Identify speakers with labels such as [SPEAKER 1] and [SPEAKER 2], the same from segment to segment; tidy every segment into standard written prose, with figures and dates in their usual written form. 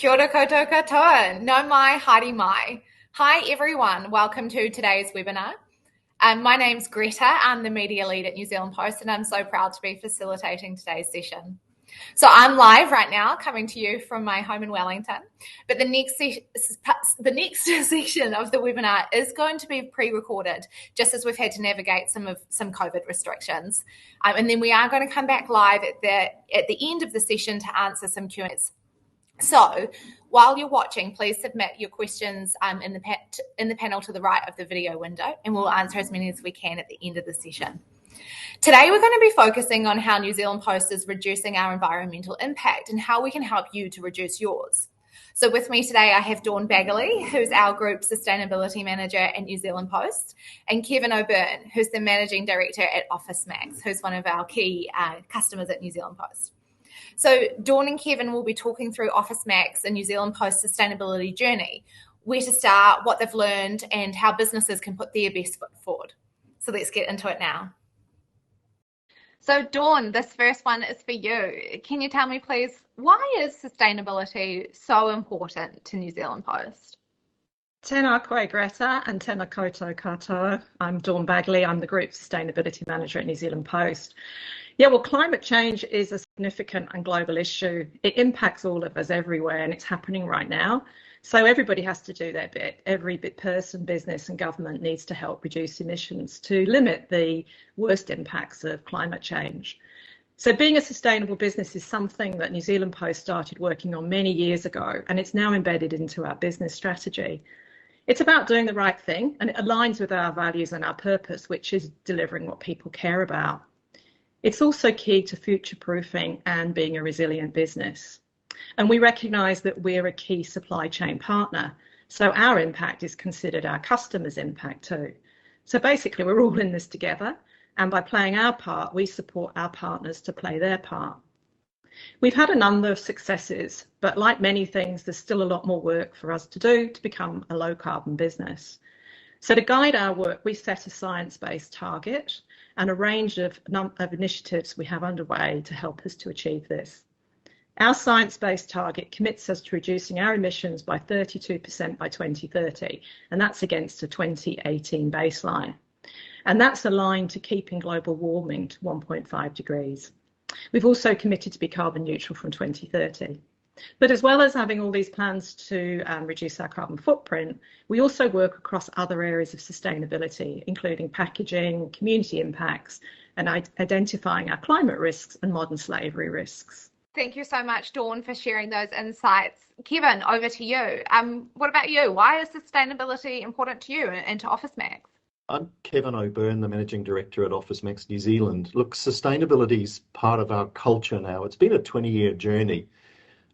[SPEAKER 1] Kia ora koutou katoa, no mai, haere mai. Hi everyone, welcome to today's webinar. My name's Greta, I'm the media lead at New Zealand Post and I'm so proud to be facilitating today's session. So I'm live right now, coming to you from my home in Wellington, but the next section of the webinar is going to be pre-recorded, just as we've had to navigate some COVID restrictions. And then we are going to come back live at the end of the session to answer some Q&As. So while you're watching, please submit your questions in the panel to the right of the video window, and we'll answer as many as we can at the end of the session. Today, we're going to be focusing on how New Zealand Post is reducing our environmental impact and how we can help you to reduce yours. So with me today, I have Dawn Baggaley, who's our Group Sustainability Manager at New Zealand Post, and Kevin O'Byrne, who's the Managing Director at OfficeMax, who's one of our key customers at New Zealand Post. So Dawn and Kevin will be talking through OfficeMax and New Zealand Post sustainability journey, where to start, what they've learned, and how businesses can put their best foot forward. So let's get into it now. So Dawn, this first one is for you. Can you tell me, please, why is sustainability so important to New Zealand Post?
[SPEAKER 2] Tēnā koe Greta and tēnā koutou katoa. I'm Dawn Baggaley. I'm the Group Sustainability Manager at New Zealand Post. Yeah, well, climate change is a significant and global issue. It impacts all of us everywhere and it's happening right now. So everybody has to do their bit. Every person, business and government needs to help reduce emissions to limit the worst impacts of climate change. So being a sustainable business is something that New Zealand Post started working on many years ago, and it's now embedded into our business strategy. It's about doing the right thing, and it aligns with our values and our purpose, which is delivering what people care about. It's also key to future-proofing and being a resilient business. And we recognise that we're a key supply chain partner, so our impact is considered our customers' impact too. So basically, we're all in this together, and by playing our part, we support our partners to play their part. We've had a number of successes, but like many things, there's still a lot more work for us to do to become a low-carbon business. So to guide our work, we set a science-based target and a range of initiatives we have underway to help us to achieve this. Our science-based target commits us to reducing our emissions by 32% by 2030, and that's against a 2018 baseline. And that's aligned to keeping global warming to 1.5 degrees. We've also committed to be carbon neutral from 2030. But as well as having all these plans to reduce our carbon footprint, we also work across other areas of sustainability, including packaging, community impacts, and identifying our climate risks and modern slavery risks.
[SPEAKER 1] Thank you so much, Dawn, for sharing those insights. Kevin, over to you. What about you? Why is sustainability important to you and to OfficeMax?
[SPEAKER 3] I'm Kevin O'Byrne, the Managing Director at OfficeMax New Zealand. Look, sustainability is part of our culture now. It's been a 20-year journey.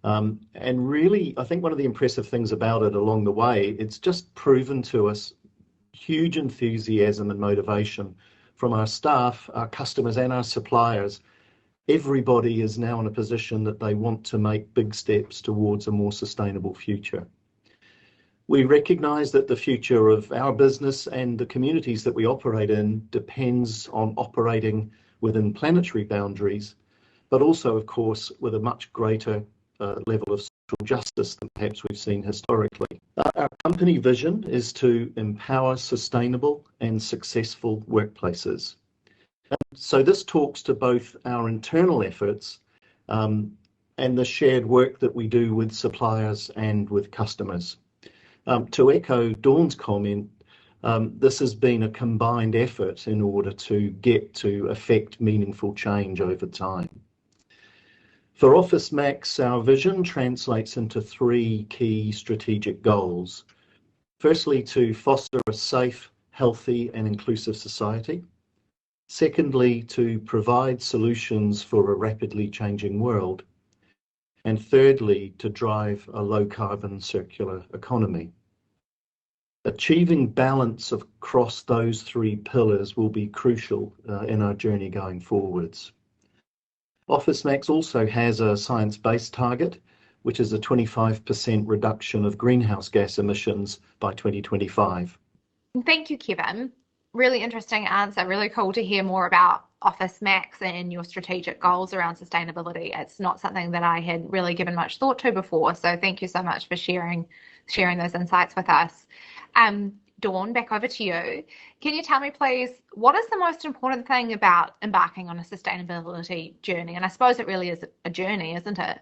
[SPEAKER 3] And really, I think one of the impressive things about it along the way, it's just proven to us huge enthusiasm and motivation from our staff, our customers and our suppliers. Everybody is now in a position that they want to make big steps towards a more sustainable future. We recognise that the future of our business and the communities that we operate in depends on operating within planetary boundaries, but also, of course, with a much greater level of social justice than perhaps we've seen historically. Our company vision is to empower sustainable and successful workplaces. So this talks to both our internal efforts and the shared work that we do with suppliers and with customers. To echo Dawn's comment, this has been a combined effort in order to get to effect meaningful change over time. For OfficeMax, our vision translates into three key strategic goals. Firstly, to foster a safe, healthy and inclusive society. Secondly, to provide solutions for a rapidly changing world. And thirdly, to drive a low-carbon circular economy. Achieving balance across those three pillars will be crucial in our journey going forwards. OfficeMax also has a science-based target, which is a 25% reduction of greenhouse gas emissions by 2025.
[SPEAKER 1] Thank you, Kevin. Really interesting answer. Really cool to hear more about OfficeMax and your strategic goals around sustainability. It's not something that I had really given much thought to before. So thank you so much for sharing those insights with us. Dawn, back over to you. Can you tell me, please, what is the most important thing about embarking on a sustainability journey? And I suppose it really is a journey, isn't it?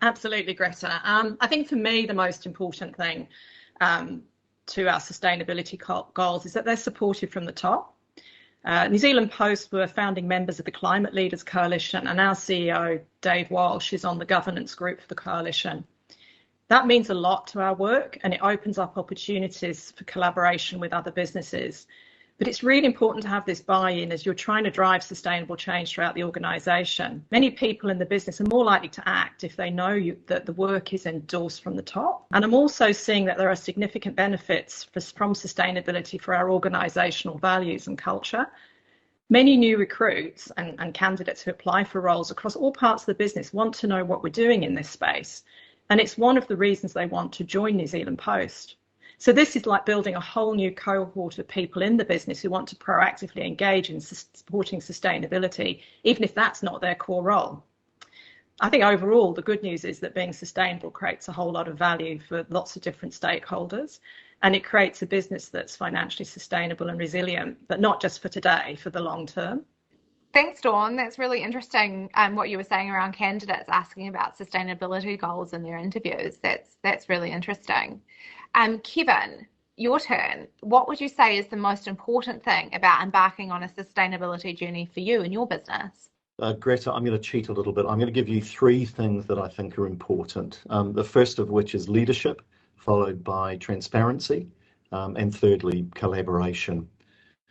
[SPEAKER 2] Absolutely, Greta. I think for me, the most important thing to our sustainability goals is that they're supported from the top. New Zealand Post were founding members of the Climate Leaders Coalition, and our CEO, Dave Walsh, is on the governance group for the coalition. That means a lot to our work, and it opens up opportunities for collaboration with other businesses. But it's really important to have this buy-in as you're trying to drive sustainable change throughout the organisation. Many people in the business are more likely to act if they know that the work is endorsed from the top. And I'm also seeing that there are significant benefits from sustainability for our organisational values and culture. Many new recruits and candidates who apply for roles across all parts of the business want to know what we're doing in this space. And it's one of the reasons they want to join New Zealand Post. So this is like building a whole new cohort of people in the business who want to proactively engage in supporting sustainability, even if that's not their core role. I think overall, the good news is that being sustainable creates a whole lot of value for lots of different stakeholders, and it creates a business that's financially sustainable and resilient, but not just for today, for the long term.
[SPEAKER 1] Thanks, Dawn. That's really interesting. What you were saying around candidates asking about sustainability goals in their interviews. That's really interesting. Kevin, your turn. What would you say is the most important thing about embarking on a sustainability journey for you and your business?
[SPEAKER 3] Greta, I'm going to cheat a little bit. I'm going to give you 3 things that I think are important. The first of which is leadership, followed by transparency, and thirdly, collaboration.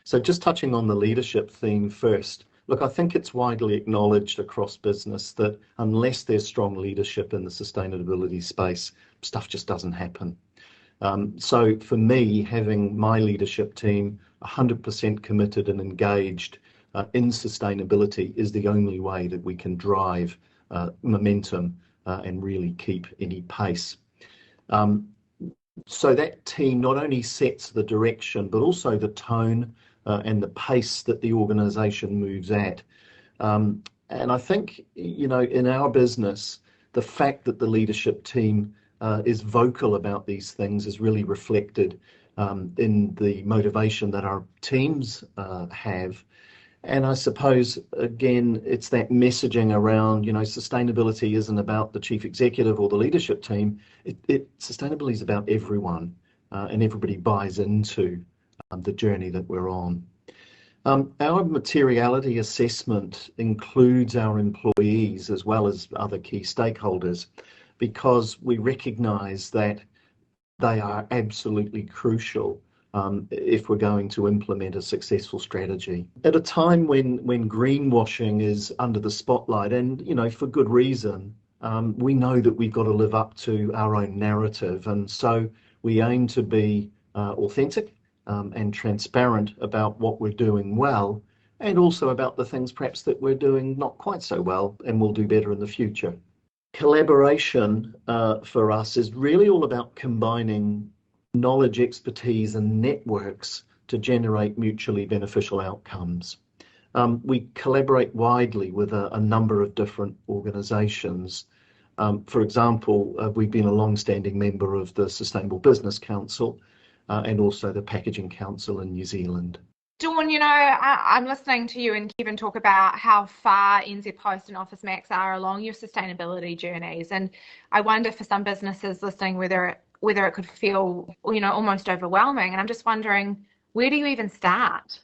[SPEAKER 3] So just touching on the leadership theme first. Look, I think it's widely acknowledged across business that unless there's strong leadership in the sustainability space, stuff just doesn't happen. So for me, having my leadership team 100% committed and engaged in sustainability is the only way that we can drive momentum and really keep any pace. So that team not only sets the direction, but also the tone and the pace that the organisation moves at. And I think, in our business, the fact that the leadership team is vocal about these things is really reflected in the motivation that our teams have. And I suppose, again, it's that messaging around, sustainability isn't about the chief executive or the leadership team. Sustainability is about everyone, and everybody buys into the journey that we're on. Our materiality assessment includes our employees as well as other key stakeholders, because we recognise that they are absolutely crucial if we're going to implement a successful strategy. At a time when greenwashing is under the spotlight, and for good reason, we know that we've got to live up to our own narrative, and so we aim to be authentic and transparent about what we're doing well, and also about the things perhaps that we're doing not quite so well and will do better in the future. Collaboration for us is really all about combining knowledge, expertise and networks to generate mutually beneficial outcomes. We collaborate widely with a number of different organisations. For example, we've been a long-standing member of the Sustainable Business Council and also the Packaging Council in New Zealand.
[SPEAKER 1] Dawn, I'm listening to you and Kevin talk about how far NZ Post and OfficeMax are along your sustainability journeys. And I wonder for some businesses listening whether it could feel, almost overwhelming. And I'm just wondering, where do you even start?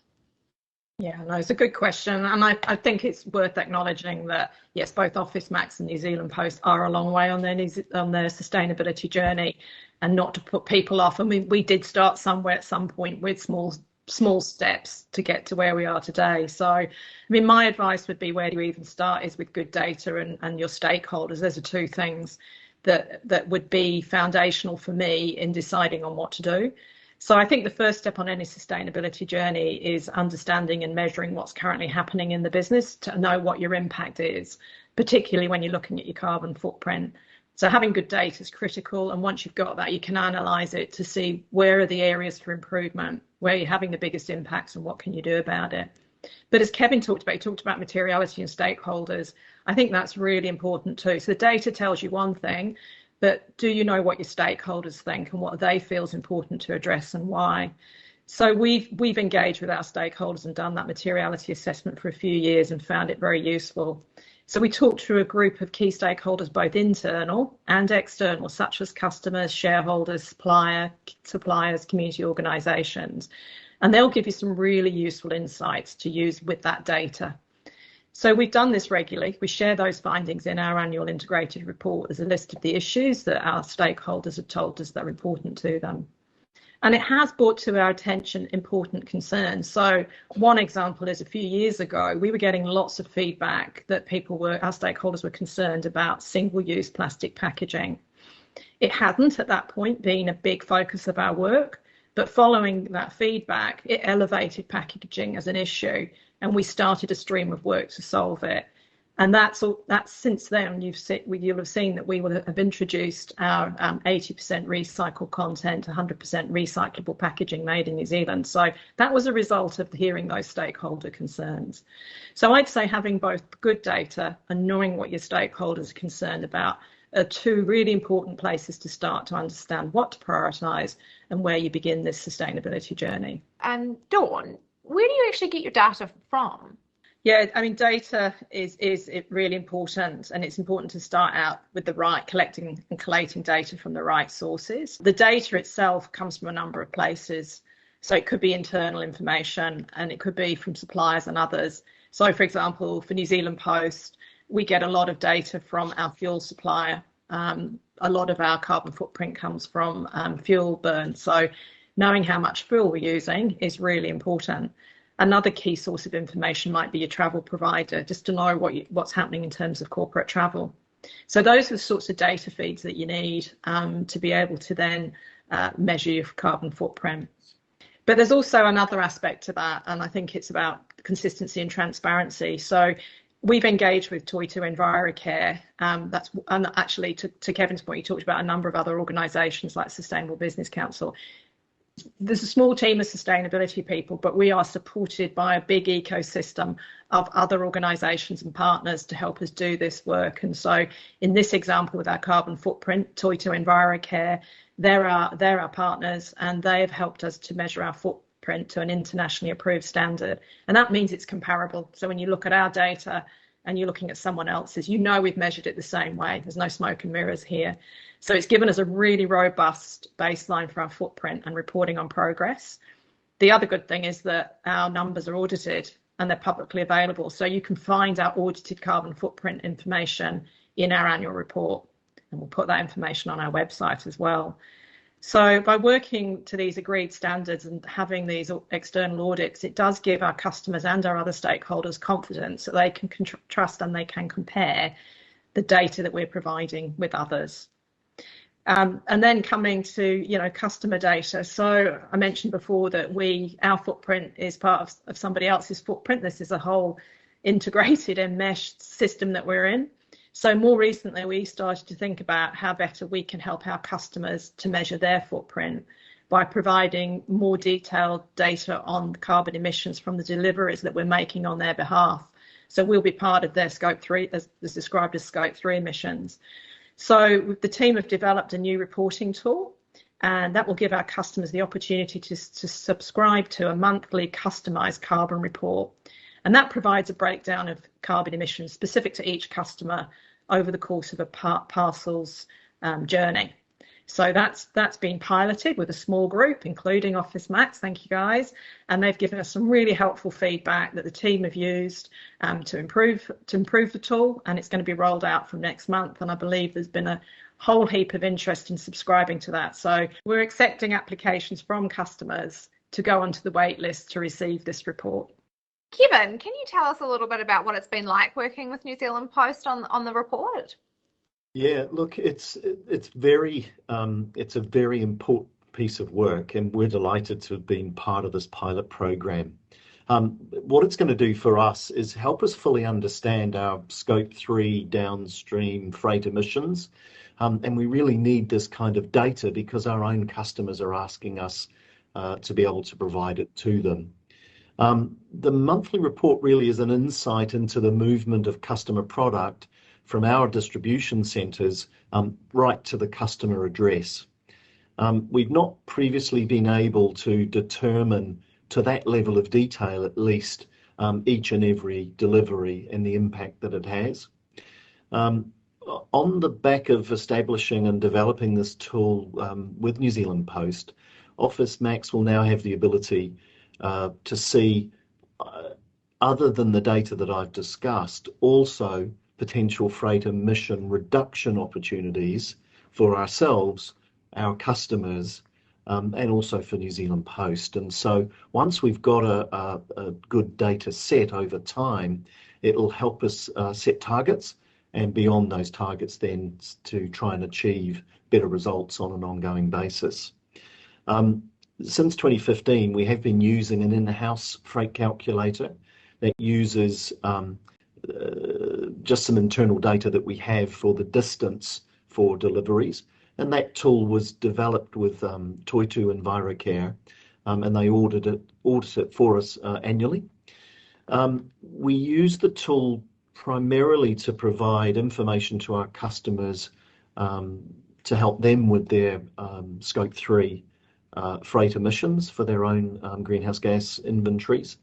[SPEAKER 2] Yeah, no, it's a good question. And I think it's worth acknowledging that, yes, both OfficeMax and New Zealand Post are a long way on their sustainability journey, and not to put people off. I mean, we did start somewhere at some point with small steps to get to where we are today. So, my advice would be, where do you even start is with good data and your stakeholders. Those are 2 things that would be foundational for me in deciding on what to do. So I think the first step on any sustainability journey is understanding and measuring what's currently happening in the business to know what your impact is, particularly when you're looking at your carbon footprint. So having good data is critical, and once you've got that, you can analyse it to see where are the areas for improvement, where you're having the biggest impacts and what can you do about it. But as Kevin talked about, he talked about materiality and stakeholders. I think that's really important too. So the data tells you one thing, but do you know what your stakeholders think and what they feel is important to address and why? So we've engaged with our stakeholders and done that materiality assessment for a few years and found it very useful. So we talked to a group of key stakeholders, both internal and external, such as customers, shareholders, suppliers, community organisations, and they'll give you some really useful insights to use with that data. So we've done this regularly. We share those findings in our annual integrated report as a list of the issues that our stakeholders have told us that are important to them. And it has brought to our attention important concerns. So one example is a few years ago, we were getting lots of feedback that our stakeholders were concerned about single-use plastic packaging. It hadn't at that point been a big focus of our work, but following that feedback, it elevated packaging as an issue, and we started a stream of work to solve it. And that's since then, you'll have seen that we will have introduced our 80% recycled content, 100% recyclable packaging made in New Zealand. So that was a result of hearing those stakeholder concerns. So I'd say having both good data and knowing what your stakeholders are concerned about are two really important places to start to understand what to prioritise and where you begin this sustainability journey.
[SPEAKER 1] And Dawn, where do you actually get your data from?
[SPEAKER 2] Yeah, I mean, data is really important, and it's important to start out with collecting and collating data from the right sources. The data itself comes from a number of places. So it could be internal information, and it could be from suppliers and others. So for example, for New Zealand Post, we get a lot of data from our fuel supplier. A lot of our carbon footprint comes from fuel burn. So knowing how much fuel we're using is really important. Another key source of information might be your travel provider, just to know what's happening in terms of corporate travel. So those are the sorts of data feeds that you need to be able to then measure your carbon footprint. But there's also another aspect to that, and I think it's about consistency and transparency. So we've engaged with Toitū Envirocare. And actually, to Kevin's point, he talked about a number of other organisations like Sustainable Business Council. There's a small team of sustainability people, but we are supported by a big ecosystem of other organisations and partners to help us do this work. And so in this example with our carbon footprint, Toitū Envirocare, they're our partners, and they have helped us to measure our footprint to an internationally approved standard. And that means it's comparable. So when you look at our data and you're looking at someone else's, we've measured it the same way. There's no smoke and mirrors here. So it's given us a really robust baseline for our footprint and reporting on progress. The other good thing is that our numbers are audited and they're publicly available. So you can find our audited carbon footprint information in our annual report. And we'll put that information on our website as well. So by working to these agreed standards and having these external audits, it does give our customers and our other stakeholders confidence that they can trust and they can compare the data that we're providing with others. And then coming to customer data. So I mentioned before that our footprint is part of somebody else's footprint. This is a whole integrated and meshed system that we're in. So more recently, we started to think about how better we can help our customers to measure their footprint by providing more detailed data on carbon emissions from the deliveries that we're making on their behalf. So we'll be part of their scope 3, as described as scope 3 emissions. So the team have developed a new reporting tool, and that will give our customers the opportunity to subscribe to a monthly customised carbon report. And that provides a breakdown of carbon emissions specific to each customer over the course of a parcel's journey. So that's been piloted with a small group, including OfficeMax. Thank you, guys. And they've given us some really helpful feedback that the team have used to improve the tool, and it's going to be rolled out from next month. And I believe there's been a whole heap of interest in subscribing to that. So we're accepting applications from customers to go onto the wait list to receive this report.
[SPEAKER 1] Kevin, can you tell us a little bit about what it's been like working with New Zealand Post on the report?
[SPEAKER 3] Yeah, look, it's a very important piece of work, and we're delighted to have been part of this pilot program. What it's going to do for us is help us fully understand our scope 3 downstream freight emissions, and we really need this kind of data because our own customers are asking us to be able to provide it to them. The monthly report really is an insight into the movement of customer product from our distribution centres right to the customer address. We've not previously been able to determine to that level of detail, at least, each and every delivery and the impact that it has. On the back of establishing and developing this tool with New Zealand Post, OfficeMax will now have the ability to see, other than the data that I've discussed, also potential freight emission reduction opportunities for ourselves, our customers, and also for New Zealand Post. And so once we've got a good data set over time, it'll help us set targets, and beyond those targets then to try and achieve better results on an ongoing basis. Since 2015, we have been using an in-house freight calculator that uses just some internal data that we have for the distance for deliveries. And that tool was developed with Toitu and Virocare, and they audit it for us annually. We use the tool primarily to provide information to our customers to help them with their Scope 3 freight emissions for their own greenhouse gas inventories.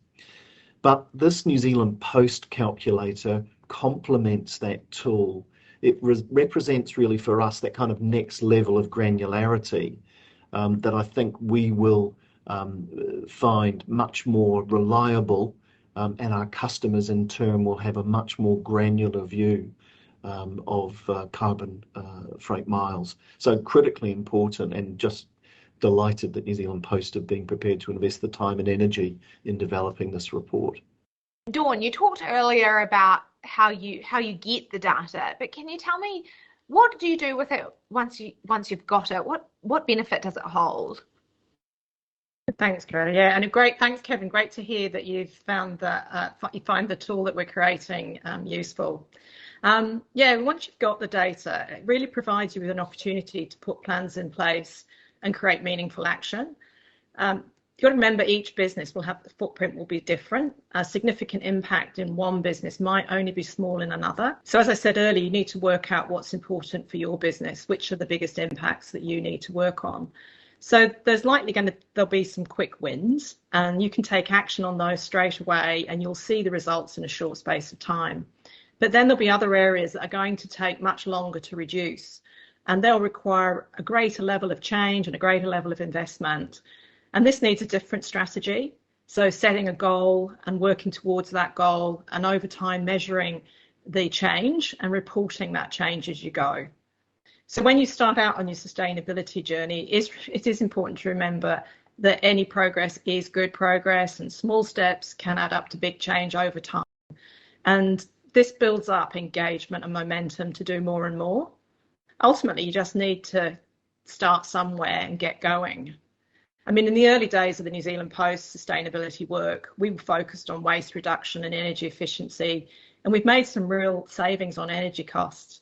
[SPEAKER 3] But this New Zealand Post calculator complements that tool. It represents really for us that kind of next level of granularity that I think we will find much more reliable, and our customers in turn will have a much more granular view of carbon freight miles. So critically important, and just delighted that New Zealand Post have been prepared to invest the time and energy in developing this report.
[SPEAKER 1] Dawn, you talked earlier about how you get the data, but can you tell me, what do you do with it once you've got it? What benefit does it hold?
[SPEAKER 2] Thanks, Greta. Yeah, and thanks, Kevin. Great to hear that you've found that you find the tool that we're creating useful. Yeah, once you've got the data, it really provides you with an opportunity to put plans in place and create meaningful action. You've got to remember, each business will have, the footprint will be different. A significant impact in one business might only be small in another. So as I said earlier, you need to work out what's important for your business, which are the biggest impacts that you need to work on. So there'll be some quick wins, and you can take action on those straight away, and you'll see the results in a short space of time. But then there'll be other areas that are going to take much longer to reduce, and they'll require a greater level of change and a greater level of investment. And this needs a different strategy. So setting a goal and working towards that goal, and over time measuring the change and reporting that change as you go. So when you start out on your sustainability journey, it is important to remember that any progress is good progress, and small steps can add up to big change over time. And this builds up engagement and momentum to do more and more. Ultimately, you just need to start somewhere and get going. I mean, in the early days of the New Zealand Post sustainability work, we were focused on waste reduction and energy efficiency, and we've made some real savings on energy costs.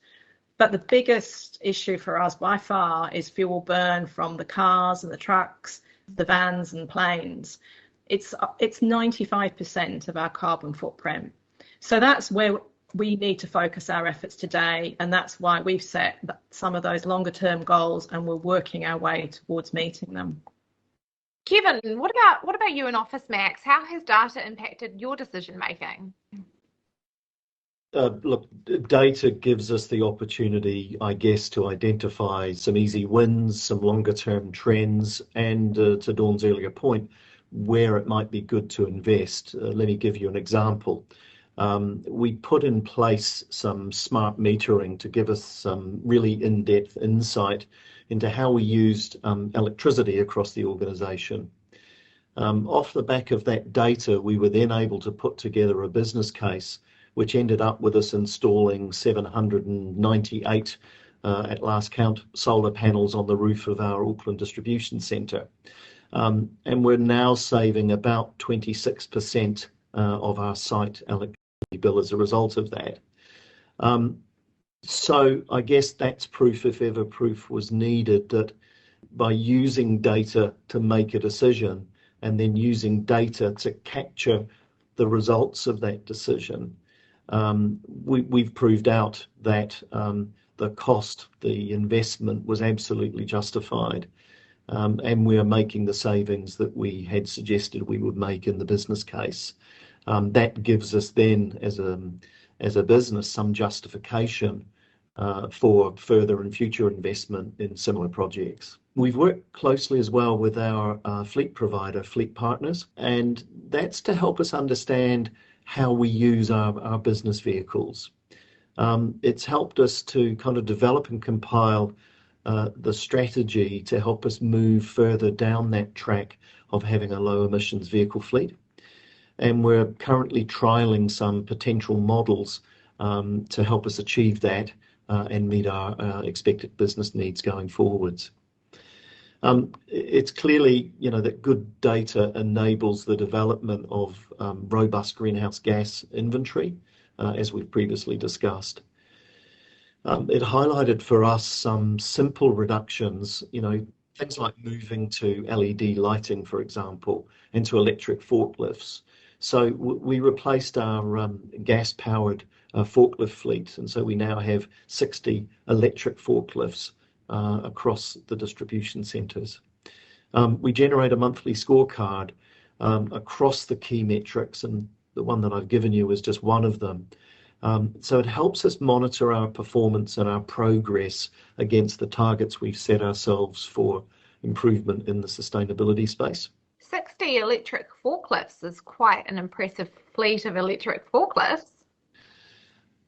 [SPEAKER 2] But the biggest issue for us by far is fuel burn from the cars and the trucks, the vans and planes. It's 95% of our carbon footprint. So that's where we need to focus our efforts today, and that's why we've set some of those longer term goals, and we're working our way towards meeting them.
[SPEAKER 1] Kevin, what about you and OfficeMax? How has data impacted your decision making?
[SPEAKER 3] Look, data gives us the opportunity, I guess, to identify some easy wins, some longer term trends, and to Dawn's earlier point, where it might be good to invest. Let me give you an example. We put in place some smart metering to give us some really in-depth insight into how we used electricity across the organisation. Off the back of that data, we were then able to put together a business case which ended up with us installing 798, at last count, solar panels on the roof of our Auckland distribution centre. And we're now saving about 26% of our site electricity bill as a result of that. So I guess that's proof, if ever proof was needed, that by using data to make a decision, and then using data to capture the results of that decision, we've proved out that the cost, the investment was absolutely justified. And we are making the savings that we had suggested we would make in the business case. That gives us then, as a business, some justification for further and future investment in similar projects. We've worked closely as well with our fleet provider, Fleet Partners, and that's to help us understand how we use our business vehicles. It's helped us to kind of develop and compile the strategy to help us move further down that track of having a low emissions vehicle fleet. And we're currently trialling some potential models to help us achieve that and meet our expected business needs going forwards. It's clearly, that good data enables the development of robust greenhouse gas inventory, as we've previously discussed. It highlighted for us some simple reductions, things like moving to LED lighting, for example, and to electric forklifts. So we replaced our gas-powered forklift fleet, and so we now have 60 electric forklifts across the distribution centres. We generate a monthly scorecard across the key metrics, and the one that I've given you is just one of them. So it helps us monitor our performance and our progress against the targets we've set ourselves for improvement in the sustainability space.
[SPEAKER 1] 60 electric forklifts is quite an impressive fleet of electric forklifts.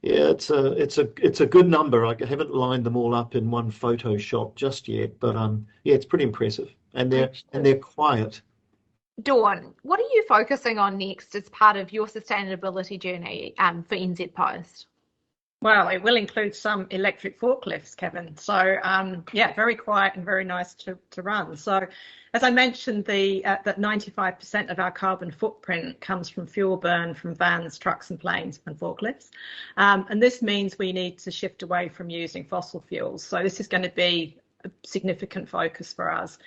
[SPEAKER 3] Yeah, it's a good number. I haven't lined them all up in one Photoshop just yet, but yeah, it's pretty impressive, and they're quiet.
[SPEAKER 1] Dawn, what are you focusing on next as part of your sustainability journey for NZ Post?
[SPEAKER 2] Well, it will include some electric forklifts, Kevin. So, yeah, very quiet and very nice to run. So, as I mentioned, that 95% of our carbon footprint comes from fuel burn from vans, trucks and planes and forklifts. And this means we need to shift away from using fossil fuels. So this is going to be a significant focus for us.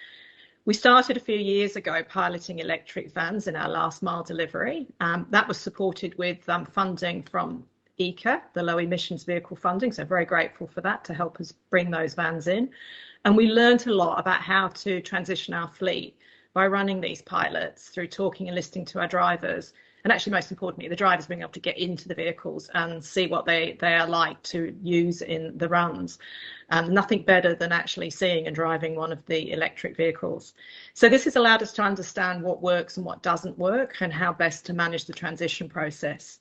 [SPEAKER 2] We started a few years ago piloting electric vans in our last mile delivery. That was supported with funding from ECA, the low emissions vehicle funding. So very grateful for that to help us bring those vans in. And we learned a lot about how to transition our fleet by running these pilots through talking and listening to our drivers. And actually, most importantly, the drivers being able to get into the vehicles and see what they are like to use in the runs. Nothing better than actually seeing and driving one of the electric vehicles. So this has allowed us to understand what works and what doesn't work and how best to manage the transition process.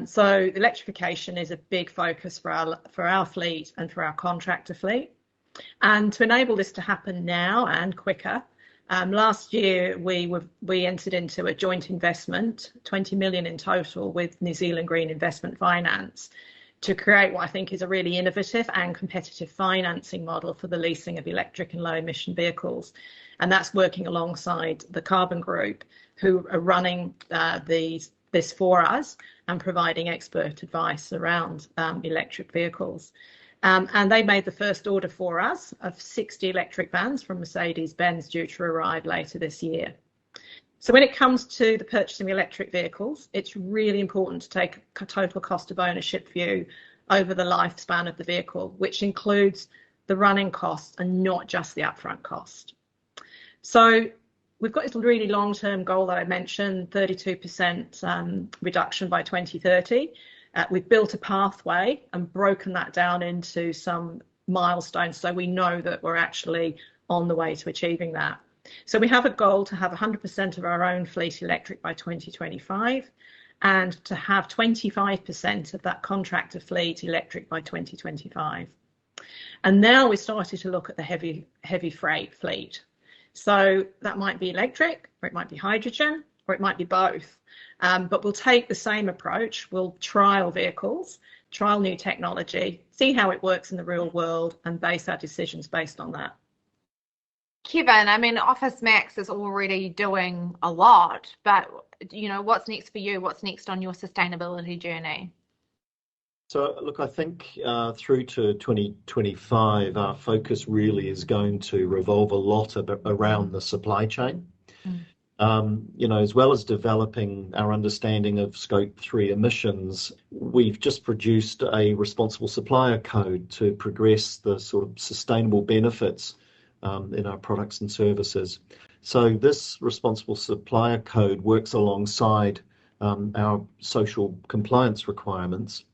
[SPEAKER 2] So electrification is a big focus for our fleet and for our contractor fleet. And to enable this to happen now and quicker, last year we entered into a joint investment, 20 million in total, with New Zealand Green Investment Finance to create what I think is a really innovative and competitive financing model for the leasing of electric and low emission vehicles. And that's working alongside the Carbon Group, who are running this for us and providing expert advice around electric vehicles. And they made the first order for us of 60 electric vans from Mercedes-Benz, due to arrive later this year. So when it comes to the purchasing of electric vehicles, it's really important to take a total cost of ownership view over the lifespan of the vehicle, which includes the running costs and not just the upfront cost. So we've got this really long-term goal that I mentioned, 32% reduction by 2030. We've built a pathway and broken that down into some milestones so we know that we're actually on the way to achieving that. So we have a goal to have 100% of our own fleet electric by 2025 and to have 25% of that contractor fleet electric by 2025. And now we started to look at the heavy freight fleet. So that might be electric, or it might be hydrogen, or it might be both. But we'll take the same approach. We'll trial vehicles, trial new technology, see how it works in the real world, and base our decisions based on that.
[SPEAKER 1] Kevin, I mean, OfficeMax is already doing a lot, but what's next for you? What's next on your sustainability journey?
[SPEAKER 3] So look, I think through to 2025, our focus really is going to revolve a lot around the supply chain. As well as developing our understanding of Scope 3 emissions, we've just produced a responsible supplier code to progress the sort of sustainable benefits in our products and services. So this responsible supplier code works alongside our social compliance requirements.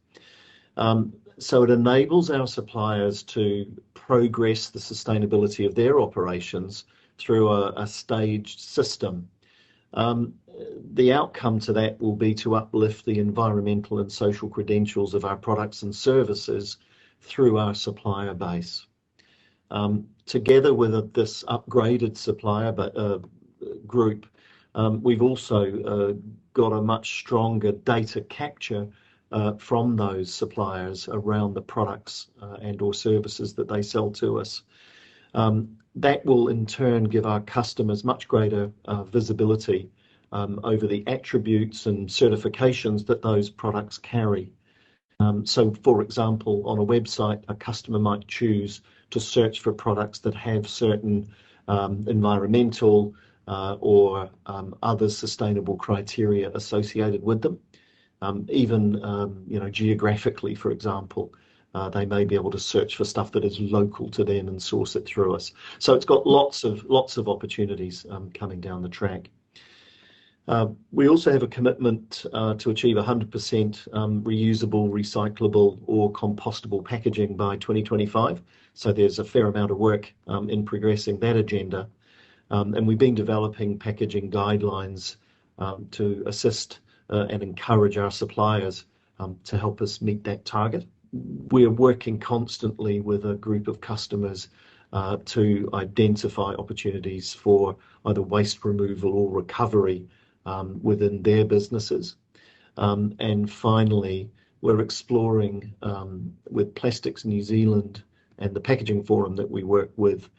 [SPEAKER 3] So it enables our suppliers to progress the sustainability of their operations through a staged system. The outcome to that will be to uplift the environmental and social credentials of our products and services through our supplier base. Together with this upgraded supplier group, we've also got a much stronger data capture from those suppliers around the products and or services that they sell to us. That will in turn give our customers much greater visibility over the attributes and certifications that those products carry. So, for example, on a website, a customer might choose to search for products that have certain environmental or other sustainable criteria associated with them. Even geographically, for example, they may be able to search for stuff that is local to them and source it through us. So it's got lots of opportunities coming down the track. We also have a commitment to achieve 100% reusable, recyclable or compostable packaging by 2025. So there's a fair amount of work in progressing that agenda. And we've been developing packaging guidelines to assist and encourage our suppliers to help us meet that target. We're working constantly with a group of customers to identify opportunities for either waste removal or recovery within their businesses. And finally, we're exploring with Plastics New Zealand and the Packaging Forum that we work with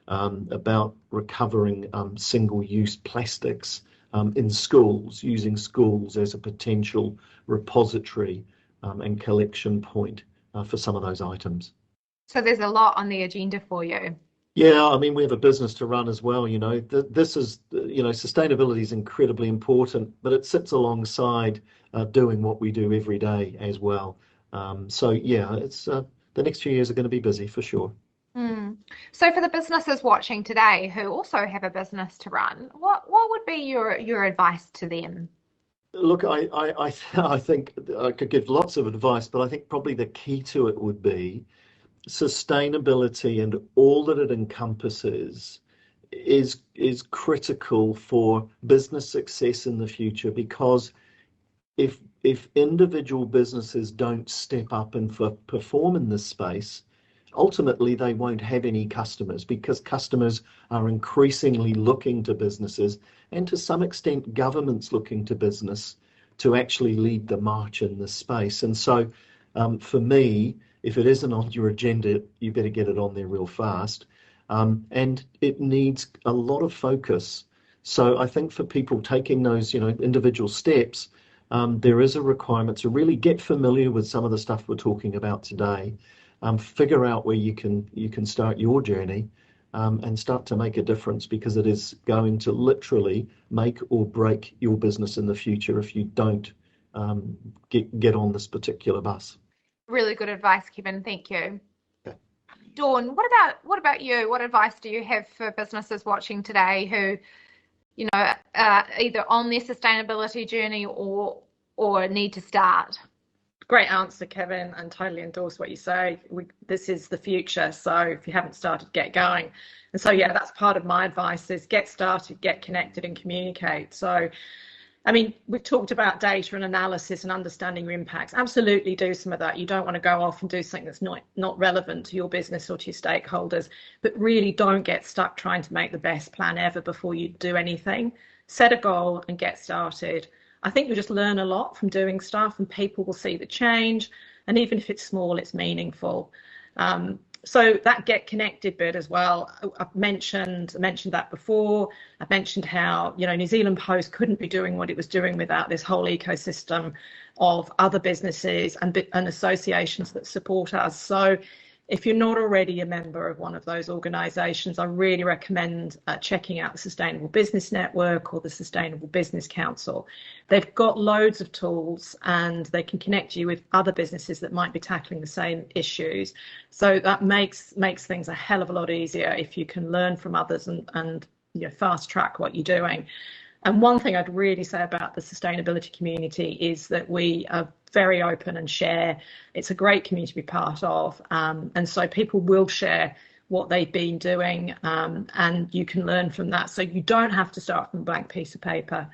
[SPEAKER 3] about recovering single-use plastics in schools, using schools as a potential repository and collection point for some of those items.
[SPEAKER 1] So there's a lot on the agenda for you.
[SPEAKER 3] Yeah, I mean, we have a business to run as well. This is, sustainability is incredibly important, but it sits alongside doing what we do every day as well. So yeah, it's the next few years are going to be busy for sure.
[SPEAKER 1] So for the businesses watching today who also have a business to run, what would be your advice to them?
[SPEAKER 3] Look, I think I could give lots of advice, but I think probably the key to it would be sustainability and all that it encompasses is critical for business success in the future, because if individual businesses don't step up and perform in this space, ultimately they won't have any customers, because customers are increasingly looking to businesses, and to some extent governments looking to business to actually lead the march in this space. And so for me, if it isn't on your agenda, you better get it on there real fast. And it needs a lot of focus. So I think for people taking those individual steps, there is a requirement to really get familiar with some of the stuff we're talking about today. Figure out where you can start your journey and start to make a difference, because it is going to literally make or break your business in the future if you don't get on this particular bus.
[SPEAKER 1] Really good advice, Kevin. Thank you.
[SPEAKER 3] Okay.
[SPEAKER 1] Dawn, what about you? What advice do you have for businesses watching today who, either on their sustainability journey or need to start?
[SPEAKER 2] Great answer, Kevin, and totally endorse what you say. This is the future, so if you haven't started, get going. And so, yeah, that's part of my advice, is get started, get connected and communicate. So, I mean, we've talked about data and analysis and understanding your impacts. Absolutely do some of that. You don't want to go off and do something that's not relevant to your business or to your stakeholders, but really don't get stuck trying to make the best plan ever before you do anything. Set a goal and get started. I think you'll just learn a lot from doing stuff, and people will see the change. And even if it's small, it's meaningful. So that get connected bit as well. I've mentioned that before. I've mentioned how, New Zealand Post couldn't be doing what it was doing without this whole ecosystem of other businesses and associations that support us. So If you're not already a member of one of those organisations, I really recommend checking out the Sustainable Business Network or the Sustainable Business Council. They've got loads of tools and they can connect you with other businesses that might be tackling the same issues. So that makes things a hell of a lot easier if you can learn from others and fast track what you're doing. And one thing I'd really say about the sustainability community is that we are very open and share. It's a great community to be part of. And so people will share what they've been doing and you can learn from that. So you don't have to start from a blank piece of paper.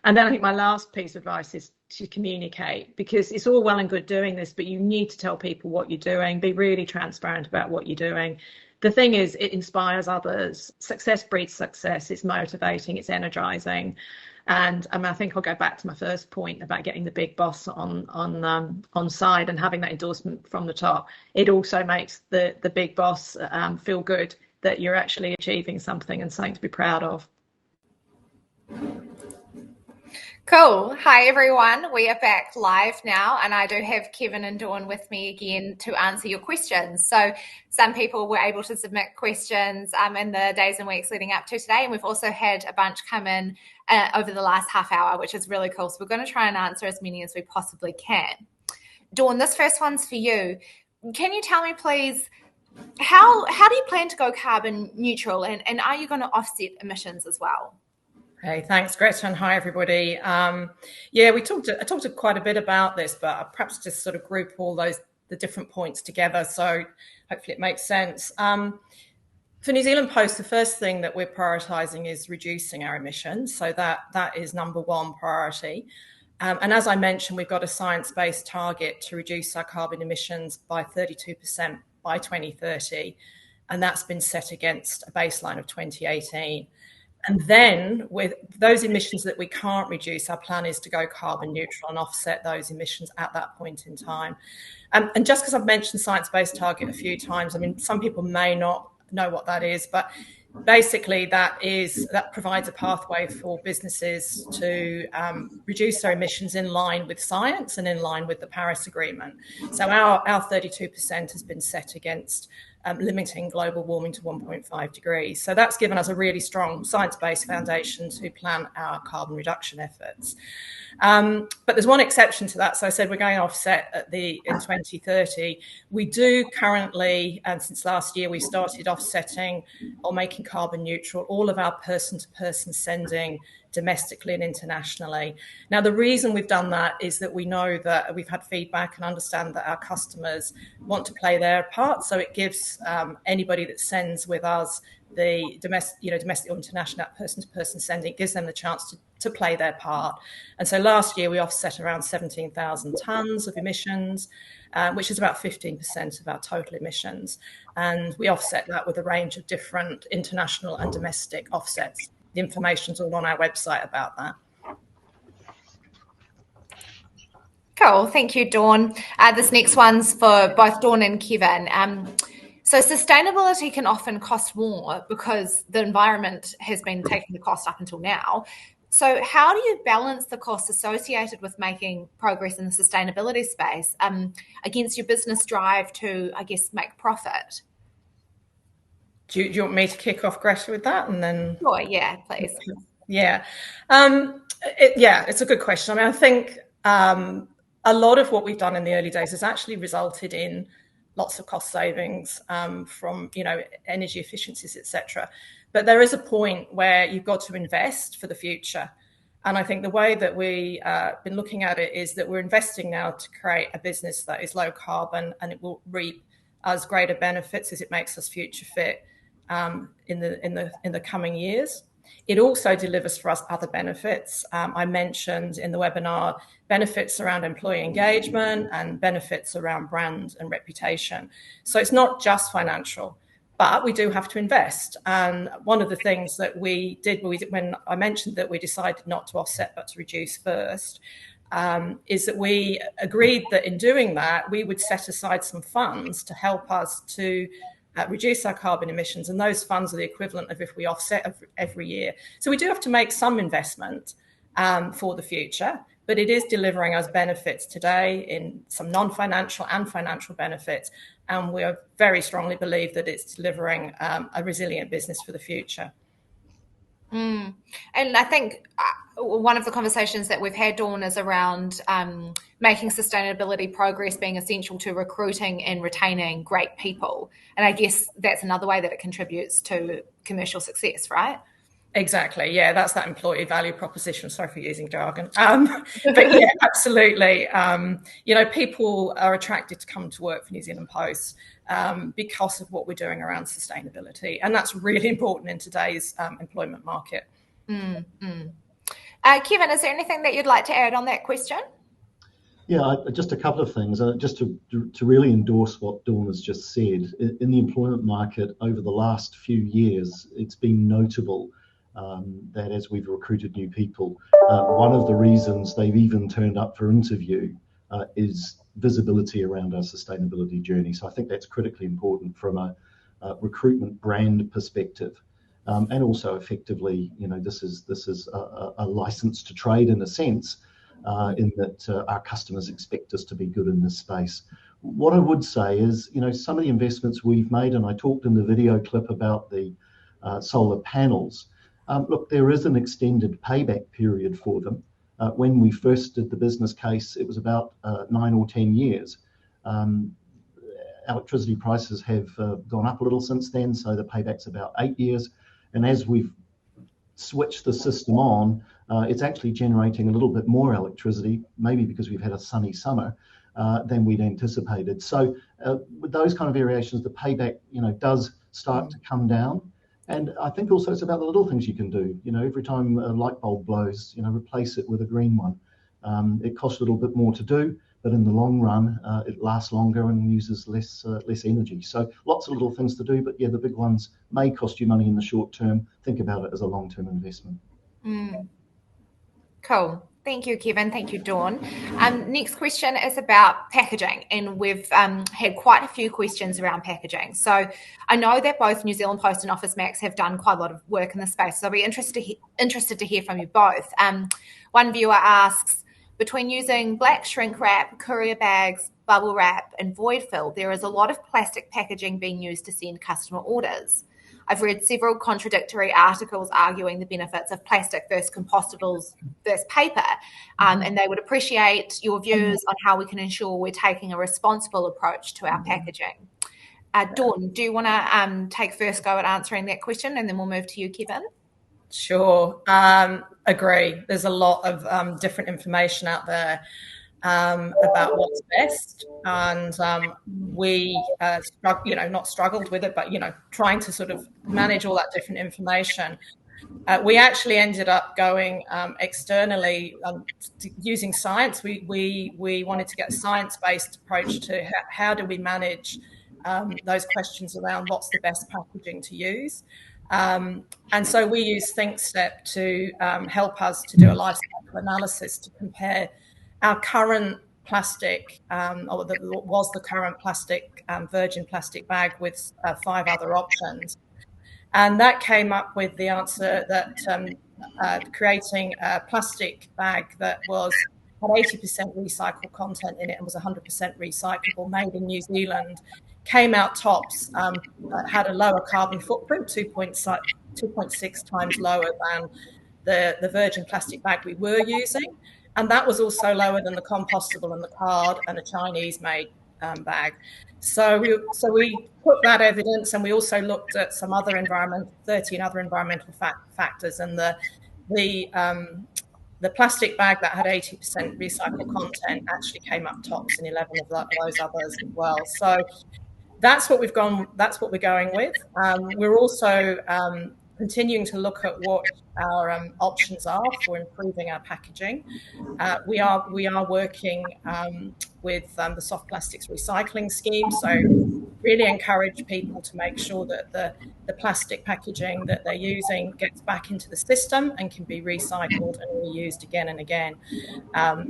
[SPEAKER 2] And then I think my last piece of advice is to communicate, because it's all well and good doing this, but you need to tell people what you're doing, be really transparent about what you're doing. The thing is, it inspires others. Success breeds success. It's motivating. It's energizing. And I think I'll go back to my first point about getting the big boss on side and having that endorsement from the top. It also makes the big boss feel good that you're actually achieving something and something to be proud of.
[SPEAKER 1] Cool. Hi, everyone. We are back live now, and I do have Kevin and Dawn with me again to answer your questions. So some people were able to submit questions in the days and weeks leading up to today, and we've also had a bunch come in over the last half hour, which is really cool. So we're going to try and answer as many as we possibly can. Dawn, this first one's for you. Can you tell me, please, how do you plan to go carbon neutral, and are you going to offset emissions as well?
[SPEAKER 4] Hey, thanks, Greta, and hi, everybody. I talked quite a bit about this, but I'll perhaps just sort of group all the different points together, so hopefully it makes sense. For New Zealand Post, the first thing that we're prioritising is reducing our emissions, so that is number one priority. And as I mentioned, we've got a science-based target to reduce our carbon emissions by 32% by 2030, and that's been set against a baseline of 2018. And then with those emissions that we can't reduce, our plan is to go carbon neutral and offset those emissions at that point in time. And just because I've mentioned science-based target a few times, I mean, some people may not know what that is, but basically that provides a pathway for businesses to reduce their emissions in line with science and in line with the Paris Agreement. So our 32% has been set against limiting global warming to 1.5 degrees. So that's given us a really strong science-based foundation to plan our carbon reduction efforts. But there's one exception to that. So I said we're going to offset in 2030. We do currently, and since last year, we started offsetting or making carbon neutral all of our person-to-person sending domestically and internationally. Now, the reason we've done that is that we know that we've had feedback and understand that our customers want to play their part. So it gives anybody that sends with us the domestic or international person-to-person sending, it gives them the chance to play their part. And so last year we offset around 17,000 tonnes of emissions, which is about 15% of our total emissions. And we offset that with a range of different international and domestic offsets. The information's all on our website about that.
[SPEAKER 1] Cool. Thank you, Dawn. This next one's for both Dawn and Kevin. So sustainability can often cost more because the environment has been taking the cost up until now. So how do you balance the costs associated with making progress in the sustainability space against your business drive to, I guess, make profit?
[SPEAKER 4] Do you want me to kick off, Greta, with that? And then...
[SPEAKER 1] Sure, yeah, please.
[SPEAKER 4] Yeah. It's a good question. I mean, I think a lot of what we've done in the early days has actually resulted in lots of cost savings from, energy efficiencies, etc. But there is a point where you've got to invest for the future. And I think the way that we've been looking at it is that we're investing now to create a business that is low carbon, and it will reap us greater benefits as it makes us future fit in the coming years. It also delivers for us other benefits. I mentioned in the webinar benefits around employee engagement and benefits around brand and reputation. So it's not just financial, but we do have to invest. And one of the things that we did when I mentioned that we decided not to offset but to reduce first, is that we agreed that in doing that, we would set aside some funds to help us to reduce our carbon emissions. And those funds are the equivalent of if we offset every year. So we do have to make some investment for the future, but it is delivering us benefits today in some non-financial and financial benefits. And we very strongly believe that it's delivering a resilient business for the future.
[SPEAKER 1] And I think one of the conversations that we've had, Dawn, is around making sustainability progress being essential to recruiting and retaining great people. And I guess that's another way that it contributes to commercial success, right?
[SPEAKER 4] Exactly. Yeah, that's that employee value proposition. Sorry for using jargon. But yeah, absolutely. People are attracted to come to work for New Zealand Post because of what we're doing around sustainability. And that's really important in today's employment market.
[SPEAKER 1] Kevin, is there anything that you'd like to add on that question?
[SPEAKER 3] Yeah, just a couple of things. Just to really endorse what Dawn has just said, in the employment market over the last few years, it's been notable that as we've recruited new people, one of the reasons they've even turned up for interview is visibility around our sustainability journey. So I think that's critically important from a recruitment brand perspective. And also effectively, this is a license to trade in a sense, in that our customers expect us to be good in this space. What I would say is, some of the investments we've made, and I talked in the video clip about the solar panels. Look, there is an extended payback period for them. When we first did the business case, it was about 9 or 10 years. Electricity prices have gone up a little since then, so the payback's about 8 years. And as we've switched the system on, it's actually generating a little bit more electricity, maybe because we've had a sunny summer, than we'd anticipated. So with those kind of variations, the payback, does start to come down. And I think also it's about the little things you can do. Every time a light bulb blows, replace it with a green one. It costs a little bit more to do, but in the long run, it lasts longer and uses less energy. So lots of little things to do, but yeah, the big ones may cost you money in the short term. Think about it as a long-term investment.
[SPEAKER 1] Cool. Thank you, Kevin. Thank you, Dawn. Next question is about packaging, and we've had quite a few questions around packaging. So I know that both New Zealand Post and OfficeMax have done quite a lot of work in this space, so I'll be interested to hear from you both. One viewer asks, between using black shrink wrap, courier bags, bubble wrap, and void fill, there is a lot of plastic packaging being used to send customer orders. I've read several contradictory articles arguing the benefits of plastic versus compostables versus paper, and they would appreciate your views on how we can ensure we're taking a responsible approach to our packaging. Dawn, do you want to take first go at answering that question, and then we'll move to you, Kevin?
[SPEAKER 4] Sure. Agree. There's a lot of different information out there about what's best, and we not struggled with it, but trying to sort of manage all that different information. We actually ended up going externally using science. We wanted to get a science-based approach to how do we manage those questions around what's the best packaging to use. And so we use ThinkStep to help us to do a life cycle analysis to compare our current plastic, or was the current plastic, virgin plastic bag with 5 other options. And that came up with the answer that creating a plastic bag that had 80% recycled content in it and was 100% recyclable, made in New Zealand, came out tops, had a lower carbon footprint, 2.6 times lower than the virgin plastic bag we were using. And that was also lower than the compostable and the card and a Chinese-made bag. So we put that evidence, and we also looked at some other 13 other environmental factors, and the plastic bag that had 80% recycled content actually came up tops in 11 of those others as well. So that's what we're going with. We're also continuing to look at what our options are for improving our packaging. We are working with the soft plastics recycling scheme, so really encourage people to make sure that the plastic packaging that they're using gets back into the system and can be recycled and reused again and again.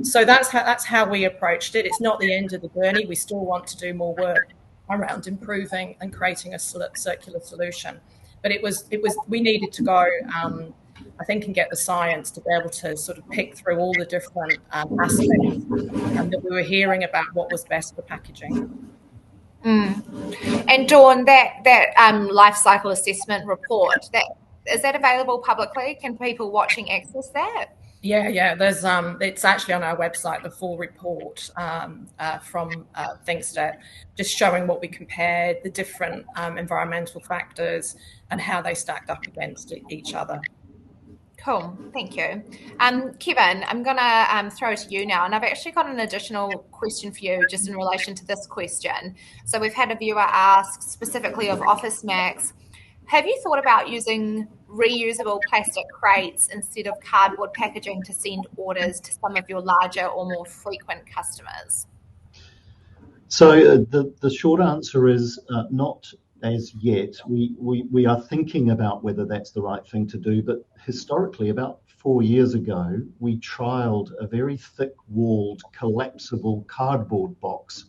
[SPEAKER 4] So that's how we approached it. It's not the end of the journey. We still want to do more work around improving and creating a circular solution. But we needed to go I think, and get the science to be able to sort of pick through all the different aspects that we were hearing about what was best for packaging.
[SPEAKER 1] And Dawn, that life cycle assessment report, is that available publicly? Can people watching access that?
[SPEAKER 4] Yeah. There's it's actually on our website, the full report from ThinkStep, just showing what we compared, the different environmental factors and how they stacked up against each other.
[SPEAKER 1] Cool, thank you. Kevin, I'm going to throw to you now, and I've actually got an additional question for you just in relation to this question. So we've had a viewer ask specifically of OfficeMax, have you thought about using reusable plastic crates instead of cardboard packaging to send orders to some of your larger or more frequent customers?
[SPEAKER 3] So the short answer is not as yet. We are thinking about whether that's the right thing to do, but historically, about 4 years ago, we trialled a very thick-walled, collapsible cardboard box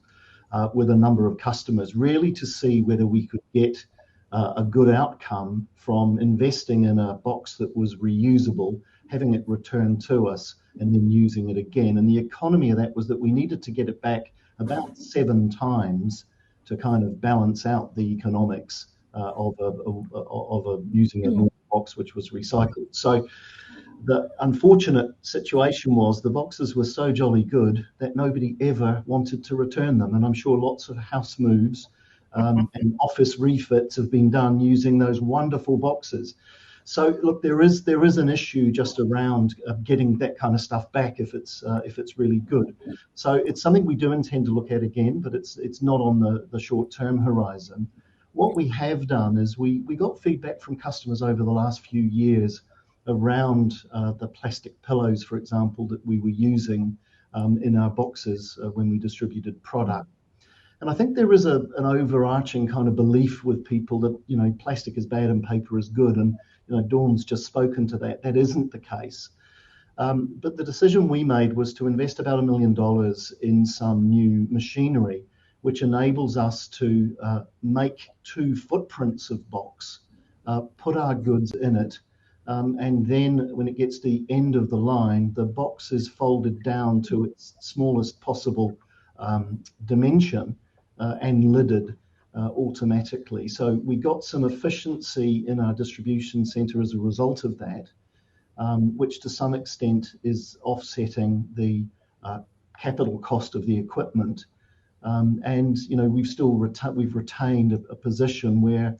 [SPEAKER 3] with a number of customers, really to see whether we could get a good outcome from investing in a box that was reusable, having it returned to us, and then using it again. And the economy of that was that we needed to get it back about 7 times to kind of balance out the economics of using a normal box which was recycled. So the unfortunate situation was the boxes were so jolly good that nobody ever wanted to return them. And I'm sure lots of house moves and office refits have been done using those wonderful boxes. So look, there is an issue just around getting that kind of stuff back if it's really good. So it's something we do intend to look at again, but it's not on the short-term horizon. What we have done is we got feedback from customers over the last few years around the plastic pillows, for example, that we were using in our boxes when we distributed product. And I think there is an overarching kind of belief with people that, you know, plastic is bad and paper is good. And, you know, Dawn's just spoken to that. That isn't the case. But the decision we made was to invest about $1 million in some new machinery, which enables us to make 2 footprints of box, put our goods in it, and then when it gets to the end of the line, the box is folded down to its smallest possible dimension and lidded automatically. So we got some efficiency in our distribution centre as a result of that, which to some extent is offsetting the capital cost of the equipment. And you know, we've retained a position where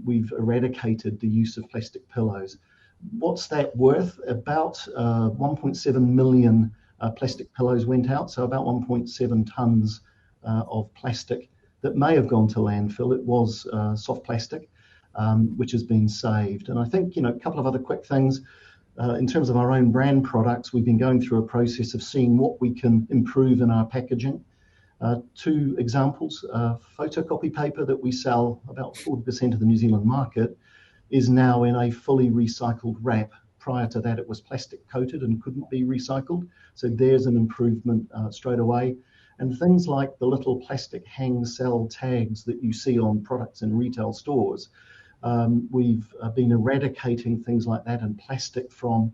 [SPEAKER 3] we've eradicated the use of plastic pillows. What's that worth? About 1.7 million plastic pillows went out, so about 1.7 tonnes of plastic that may have gone to landfill. It was soft plastic, which has been saved. And I think, you know, a couple of other quick things. In terms of our own brand products, we've been going through a process of seeing what we can improve in our packaging. 2 examples, photocopy paper that we sell, about 40% of the New Zealand market, is now in a fully recycled wrap. Prior to that, it was plastic coated and couldn't be recycled. So there's an improvement straight away. And things like the little plastic hang cell tags that you see on products in retail stores, we've been eradicating things like that and plastic from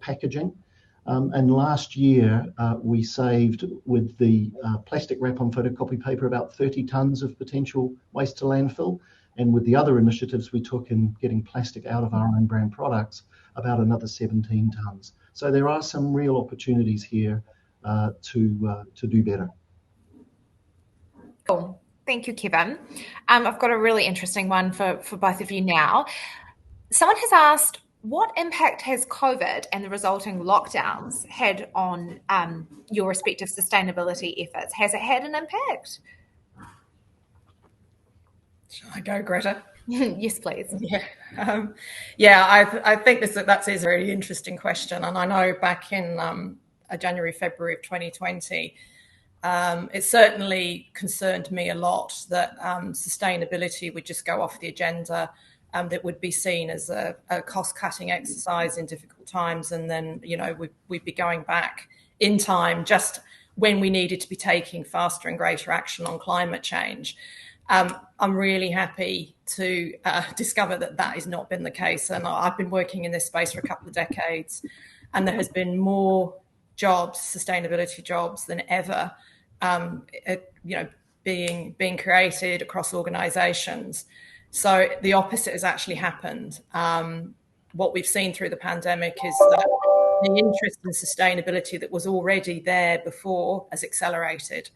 [SPEAKER 3] packaging. And last year, we saved with the plastic wrap on photocopy paper about 30 tonnes of potential waste to landfill. And with the other initiatives we took in getting plastic out of our own brand products, about another 17 tonnes. So there are some real opportunities here to do better.
[SPEAKER 1] Cool. Thank you, Kevin. I've got a really interesting one for both of you now. Someone has asked, what impact has COVID and the resulting lockdowns had on your respective sustainability efforts? Has it had an impact?
[SPEAKER 4] Shall I go, Greta?
[SPEAKER 1] Yes, please.
[SPEAKER 4] Yeah. I think that is a really interesting question. And I know back in January, February of 2020, it certainly concerned me a lot that sustainability would just go off the agenda, that would be seen as a cost-cutting exercise in difficult times. And then, you know, we'd be going back in time just when we needed to be taking faster and greater action on climate change. I'm really happy to discover that has not been the case. And I've been working in this space for a couple of decades, and there has been more jobs, sustainability jobs, than ever, being created across organisations. So the opposite has actually happened. What we've seen through the pandemic is that the interest in sustainability that was already there before has accelerated,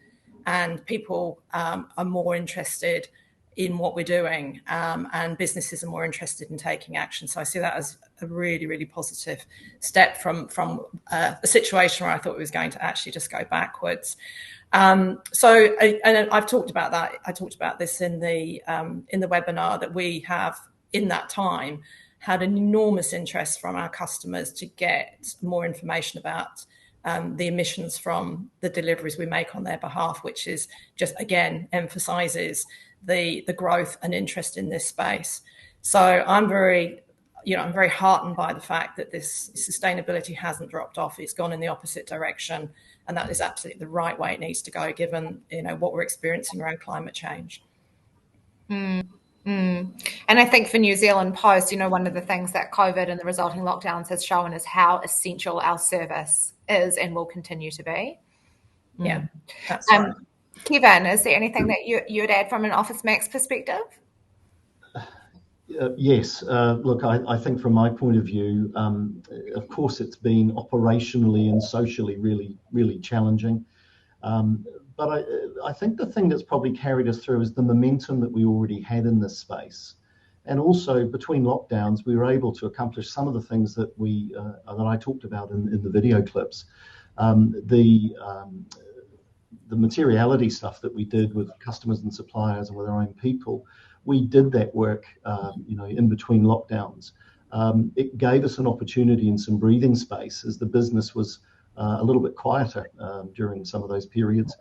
[SPEAKER 4] and people are more interested in what we're doing, and businesses are more interested in taking action. So I see that as a really, really positive step from a situation where I thought it was going to actually just go backwards. And I've talked about that. I talked about this in the webinar, that we have in that time had an enormous interest from our customers to get more information about the emissions from the deliveries we make on their behalf, which is just, again, emphasises the growth and interest in this space. So I'm very heartened by the fact that this sustainability hasn't dropped off. It's gone in the opposite direction, and that is absolutely the right way it needs to go, given what we're experiencing around climate change.
[SPEAKER 1] And I think for New Zealand Post, one of the things that COVID and the resulting lockdowns has shown is how essential our service is and will continue to be.
[SPEAKER 4] Yeah, that's right.
[SPEAKER 1] Kevin, is there anything that you'd add from an OfficeMax perspective?
[SPEAKER 3] Yes. Look, I think from my point of view, of course, it's been operationally and socially really, really challenging. But I think the thing that's probably carried us through is the momentum that we already had in this space. And also between lockdowns, we were able to accomplish some of the things that that I talked about in the video clips. The materiality stuff that we did with customers and suppliers and with our own people, we did that work, in between lockdowns. It gave us an opportunity and some breathing space as the business was a little bit quieter during some of those periods,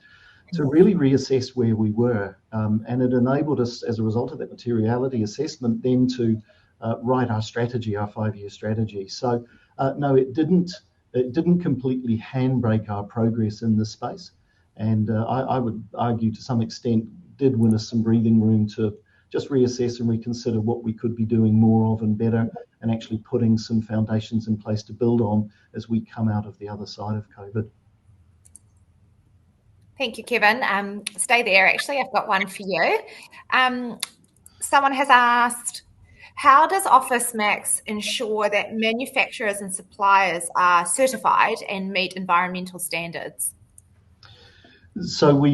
[SPEAKER 3] to really reassess where we were. And it enabled us, as a result of that materiality assessment, then to write our strategy, our 5-year strategy. So no, it didn't completely handbrake our progress in this space. And I would argue to some extent did win us some breathing room to just reassess and reconsider what we could be doing more of and better, and actually putting some foundations in place to build on as we come out of the other side of COVID.
[SPEAKER 1] Thank you, Kevin. Stay there. Actually, I've got one for you. Someone has asked, how does OfficeMax ensure that manufacturers and suppliers are certified and meet environmental standards?
[SPEAKER 3] So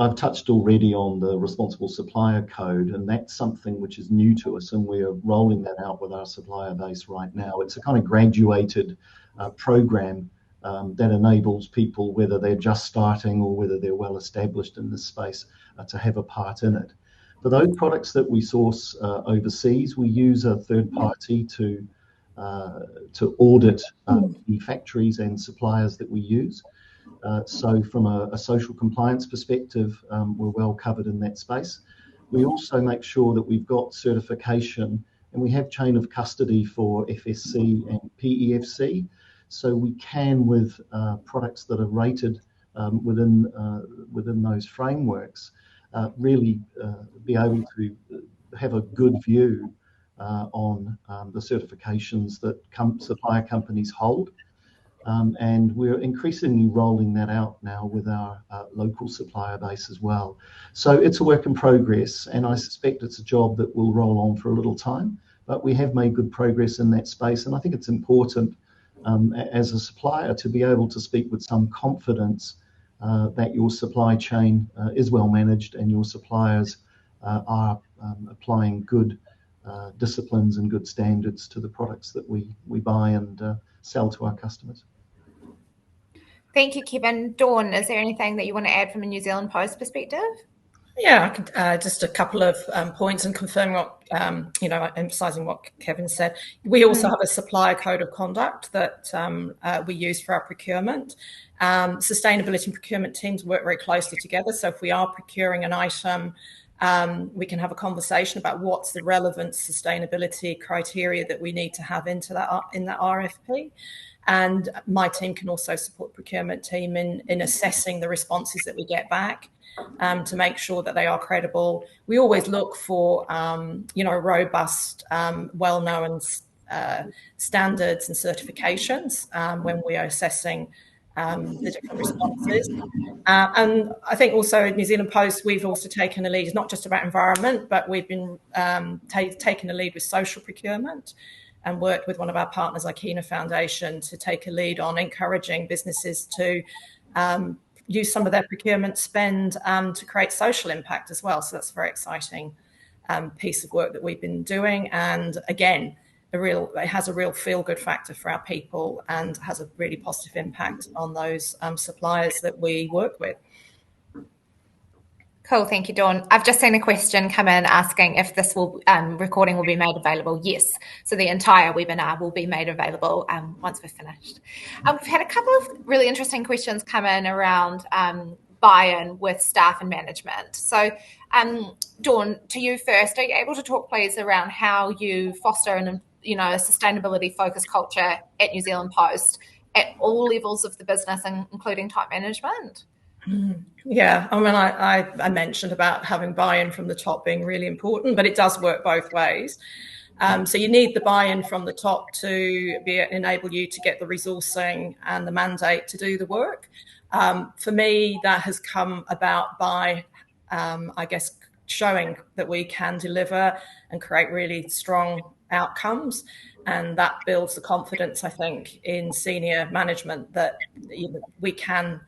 [SPEAKER 3] I've touched already on the responsible supplier code, and that's something which is new to us, and we're rolling that out with our supplier base right now. It's a kind of graduated program that enables people, whether they're just starting or whether they're well established in this space, to have a part in it. For those products that we source overseas, we use a third party to audit the factories and suppliers that we use. So from a social compliance perspective, we're well covered in that space. We also make sure that we've got certification, and we have chain of custody for FSC and PEFC. So we can, with products that are rated within those frameworks, really be able to have a good view on the certifications that supplier companies hold. And we're increasingly rolling that out now with our local supplier base as well. So it's a work in progress, and I suspect it's a job that will roll on for a little time, but we have made good progress in that space. And I think it's important as a supplier to be able to speak with some confidence that your supply chain is well managed and your suppliers are applying good disciplines and good standards to the products that we buy and sell to our customers.
[SPEAKER 1] Thank you, Kevin. Dawn, is there anything that you want to add from a New Zealand Post perspective?
[SPEAKER 4] Yeah, I could just a couple of points and confirming what, emphasising what Kevin said. We also have a supplier code of conduct that we use for our procurement. Sustainability and procurement teams work very closely together. So if we are procuring an item, we can have a conversation about what's the relevant sustainability criteria that we need to have in that RFP. And my team can also support the procurement team in assessing the responses that we get back to make sure that they are credible. We always look for, robust, well-known standards and certifications when we are assessing the different responses. And I think also at New Zealand Post, we've also taken the lead. It's not just about environment, but we've been taking the lead with social procurement and worked with one of our partners, Ikena Foundation, to take a lead on encouraging businesses to use some of their procurement spend to create social impact as well. So that's a very exciting piece of work that we've been doing. And again, it has a real feel-good factor for our people and has a really positive impact on those suppliers that we work with.
[SPEAKER 1] Cool, thank you, Dawn. I've just seen a question come in asking if this recording will be made available. Yes, so the entire webinar will be made available once we're finished. We've had a couple of really interesting questions come in around buy-in with staff and management. So, Dawn, to you first, are you able to talk, please, around how you foster a sustainability-focused culture at New Zealand Post at all levels of the business, including top management?
[SPEAKER 4] Yeah, I mean, I mentioned about having buy-in from the top being really important, but it does work both ways. So you need the buy-in from the top to enable you to get the resourcing and the mandate to do the work. For me, that has come about by, showing that we can deliver and create really strong outcomes. And that builds the confidence, I think, in senior management that we can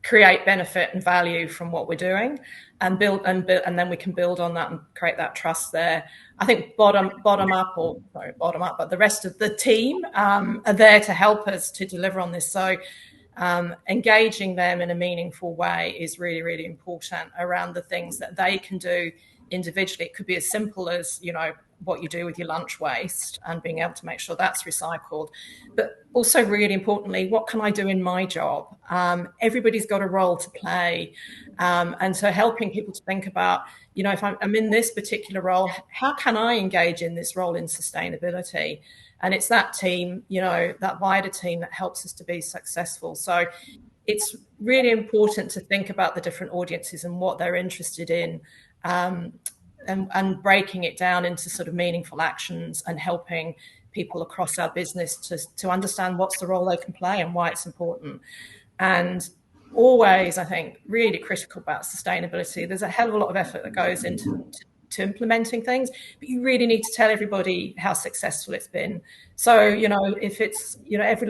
[SPEAKER 4] create benefit and value from what we're doing, and then we can build on that and create that trust there. I think bottom up, but the rest of the team are there to help us to deliver on this. So engaging them in a meaningful way is really, really important around the things that they can do individually. It could be as simple as, what you do with your lunch waste and being able to make sure that's recycled. But also, really importantly, what can I do in my job? Everybody's got a role to play. And so helping people to think about, if I'm in this particular role, how can I engage in this role in sustainability? And it's that team, that wider team that helps us to be successful. So it's really important to think about the different audiences and what they're interested in, and breaking it down into sort of meaningful actions and helping people across our business to understand what's the role they can play and why it's important. And always, I think, really critical about sustainability. There's a hell of a lot of effort that goes into implementing things, but you really need to tell everybody how successful it's been. So, if it's, every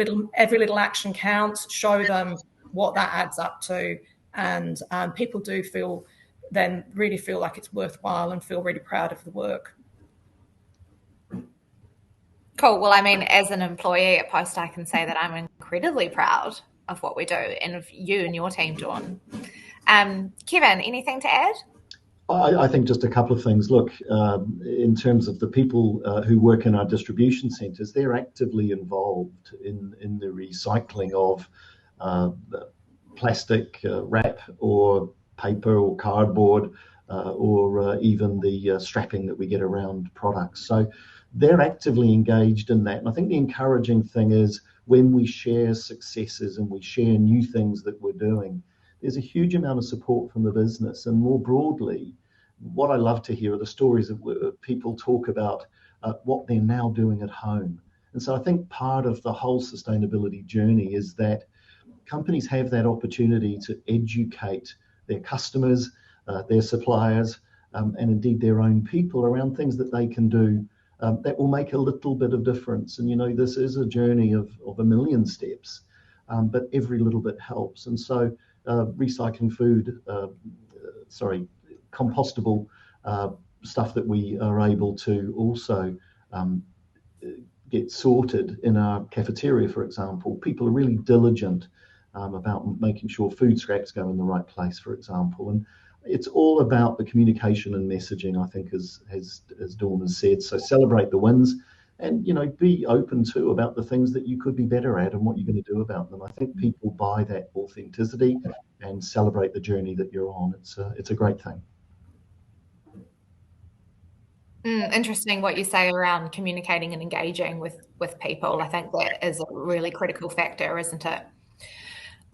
[SPEAKER 4] little action counts, show them what that adds up to. And people do really feel like it's worthwhile and feel really proud of the work.
[SPEAKER 1] Cool. Well, I mean, as an employee at Post, I can say that I'm incredibly proud of what we do and of you and your team, Dawn. Kevin, anything to add?
[SPEAKER 3] I think just a couple of things. Look, in terms of the people who work in our distribution centres, they're actively involved in the recycling of plastic wrap or paper or cardboard or even the strapping that we get around products. So they're actively engaged in that. And I think the encouraging thing is when we share successes and we share new things that we're doing, there's a huge amount of support from the business. And more broadly, what I love to hear are the stories of people talk about what they're now doing at home. And so I think part of the whole sustainability journey is that companies have that opportunity to educate their customers, their suppliers, and indeed their own people around things that they can do that will make a little bit of difference. And, this is a journey of a million steps, but every little bit helps. And so recycling food, compostable stuff that we are able to also get sorted in our cafeteria, for example. People are really diligent about making sure food scraps go in the right place, for example. And it's all about the communication and messaging, I think, as Dawn has said. So celebrate the wins and, be open too about the things that you could be better at and what you're going to do about them. I think people buy that authenticity and celebrate the journey that you're on. It's a great thing.
[SPEAKER 1] Interesting what you say around communicating and engaging with people. I think that is a really critical factor, isn't it?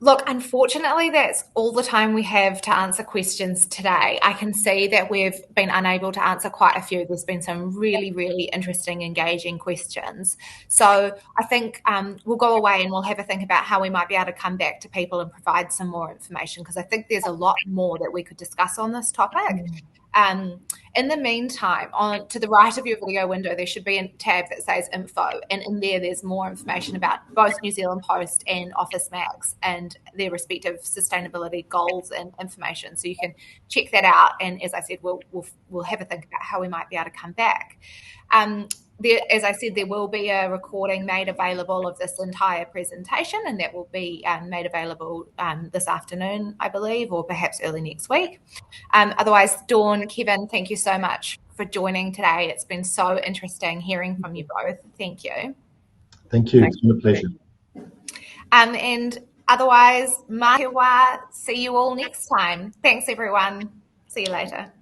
[SPEAKER 1] Look, unfortunately, that's all the time we have to answer questions today. I can see that we've been unable to answer quite a few. There's been some really, really interesting, engaging questions. So I think we'll go away and we'll have a think about how we might be able to come back to people and provide some more information, because I think there's a lot more that we could discuss on this topic. In the meantime, on to the right of your video window, there should be a tab that says info, and in there's more information about both New Zealand Post and OfficeMax and their respective sustainability goals and information. So you can check that out. And as I said, we'll have a think about how we might be able to come back. As I said, there will be a recording made available of this entire presentation, and that will be made available this afternoon, I believe, or perhaps early next week. Otherwise, Dawn, Kevin, thank you so much for joining today. It's been so interesting hearing from you both. Thank you.
[SPEAKER 3] Thank you. It's been a pleasure.
[SPEAKER 1] And otherwise, mā te wā, see you all next time. Thanks, everyone. See you later.